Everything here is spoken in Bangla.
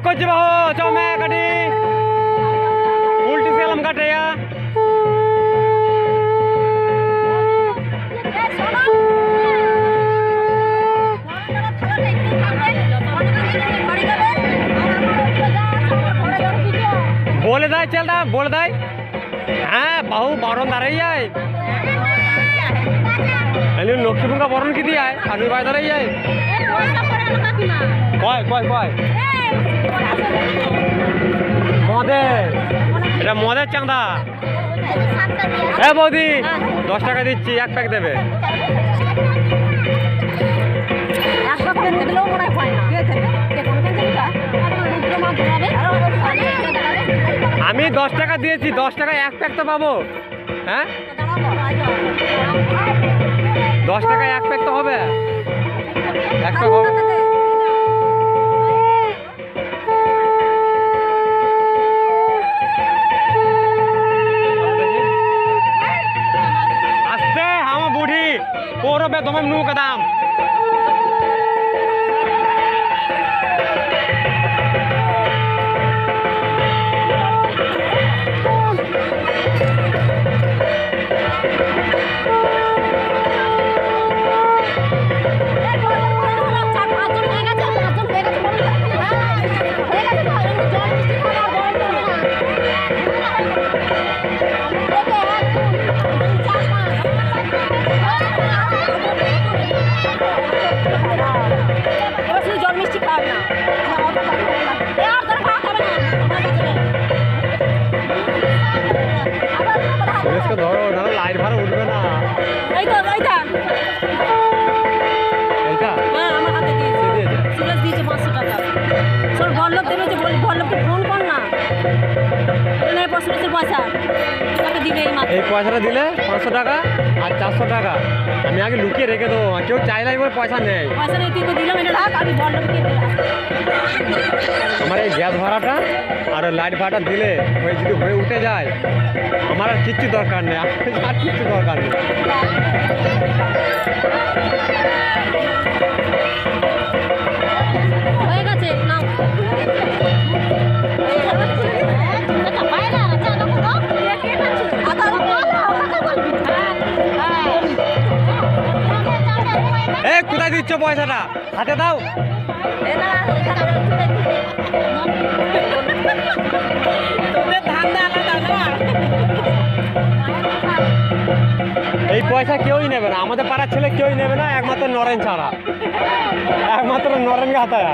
कुछ बहु चो मैं कटी उल्टी सेलम कटे या बोले दाई चल रहा बोल दाई हाँ बहु बारन दाराई जाए अरे लक्ष्मी का बरन किती आहे आम्ही बाय दाराई जाए কয় কয় কয় মদে এটা মদের চাঁদা হ্যাঁ বৌদি 10 টাকা দিচ্ছি এক প্যাক দেবে আমি 10 টাকা দিয়েছি 10 টাকা এক প্যাক তো পাবো হ্যাঁ 10 টাকা এক প্যাক তো হবে এক প্যাক হবে Puro be tomam nu kadam ধরো না লাইট ভাড়া উঠবে না এইটা এইটা এইটা হ্যাঁ আমার হাতে দিয়েছে সুরেশ দিয়েছে 500 টাকা সর বল্লভ দেবে যে বল্লভকে ফোন কর না এটা 500 পয়সা টাকা দিবে এই পয়সাটা দিলে 500 টাকা আর 400 টাকা আমি আগে লুকিয়ে রেখে দেবো কেউ চাইলে আমি পয়সা নেই তুই তো দিলাম এটা রাখ আমি বল্লভকে দিলাম আমার এই গ্যাস ভাড়াটা আর লাইট ভাড়াটা দিলে ওই যদি হয়ে উঠে যায় আমার আর কিচ্ছু দরকার নেই আর কিচ্ছু দরকার নেই হয়ে গেছে নাও কোথায় দিচ্ছ পয়সাটা হাতে দাও এই পয়সা কেউই নেবে না আমাদের পাড়ার ছেলে কেউই নেবে না একমাত্র নরেন ছাড়া একমাত্র নরেনকে হাতায়